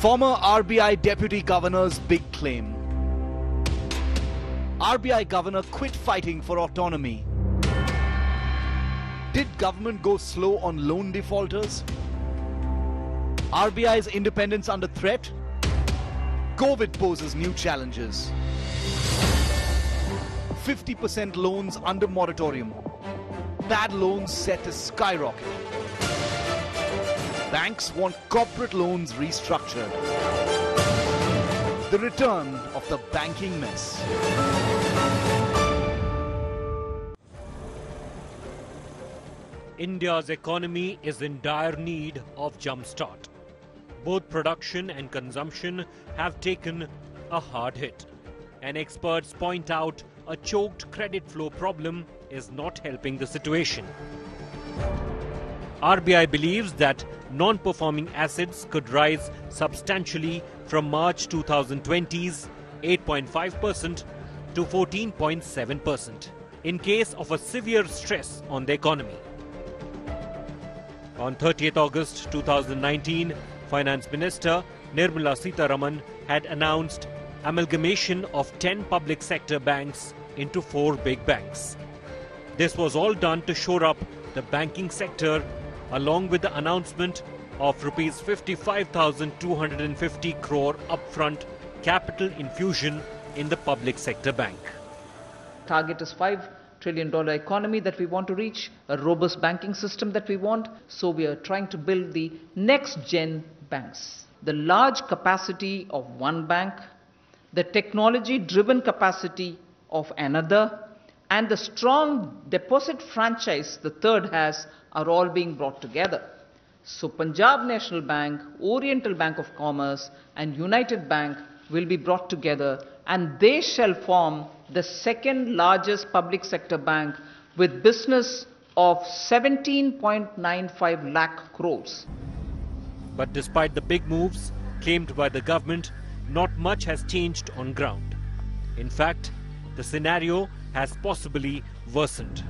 Former RBI Deputy Governor's big claim. RBI Governor quit fighting for autonomy. Did government go slow on loan defaulters? RBI's independence under threat? COVID poses new challenges. 50% loans under moratorium. Bad loans set to skyrocket. Banks want corporate loans restructured. The return of the banking mess. India's economy is in dire need of jumpstart. Both production and consumption have taken a hard hit. And experts point out a choked credit flow problem is not helping the situation. RBI believes that non-performing assets could rise substantially from March 2020's 8.5% to 14.7% in case of a severe stress on the economy. On 30th August 2019, Finance Minister Nirmala Sitharaman had announced amalgamation of 10 public sector banks into 4 big banks. This was all done to shore up the banking sector, along with the announcement of Rs 55,250 crore upfront capital infusion in the public sector bank. Target is $5 trillion economy that we want to reach, a robust banking system that we want. So we are trying to build the next gen banks. The large capacity of one bank, the technology driven capacity of another, and the strong deposit franchise the third has are all being brought together. So Punjab National Bank, Oriental Bank of Commerce and United Bank will be brought together, and they shall form the second largest public sector bank with business of 17.95 lakh crores. But despite the big moves claimed by the government, not much has changed on ground. In fact, the scenario has possibly worsened.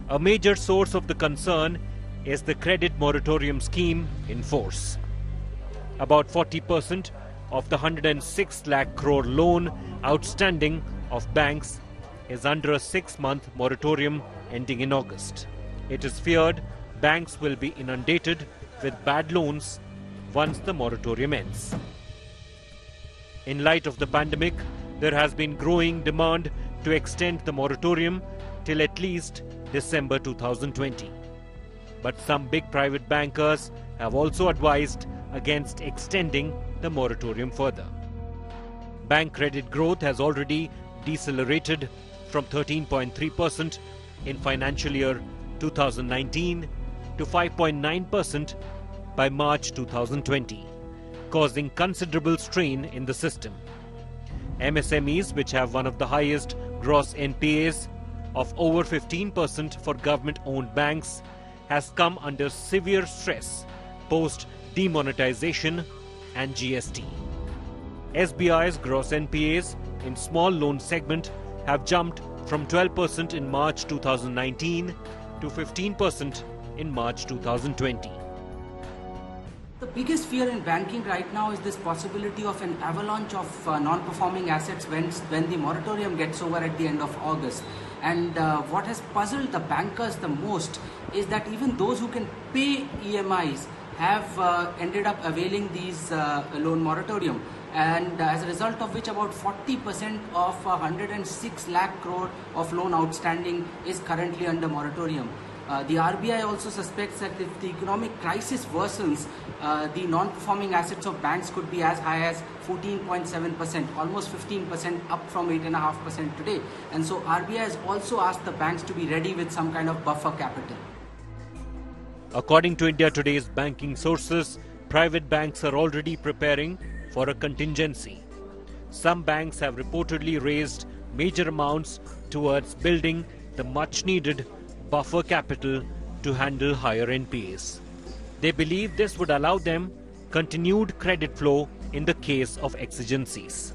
A major source of the concern is the credit moratorium scheme in force. About 40% of the 106 lakh crore loan outstanding of banks is under a 6-month moratorium ending in August. It is feared banks will be inundated with bad loans once the moratorium ends. In light of the pandemic, there has been growing demand to extend the moratorium till at least December 2020. But some big private bankers have also advised against extending the moratorium further. Bank credit growth has already decelerated from 13.3% in financial year 2019 to 5.9% by March 2020, causing considerable strain in the system. MSMEs, which have one of the highest gross NPAs of over 15% for government-owned banks, has come under severe stress post demonetization and GST. SBI's gross NPAs in small loan segment have jumped from 12% in March 2019 to 15% in March 2020. The biggest fear in banking right now is this possibility of an avalanche of non-performing assets when the moratorium gets over at the end of August. And what has puzzled the bankers the most is that even those who can pay EMIs have ended up availing these loan moratorium. And as a result of which about 40% of 106 lakh crore of loan outstanding is currently under moratorium. The RBI also suspects that if the economic crisis worsens, the non-performing assets of banks could be as high as 14.7%, almost 15% up from 8.5% today. And so RBI has also asked the banks to be ready with some kind of buffer capital. According to India Today's banking sources, private banks are already preparing for a contingency. Some banks have reportedly raised major amounts towards building the much-needed buffer capital to handle higher NPAs. They believe this would allow them continued credit flow in the case of exigencies.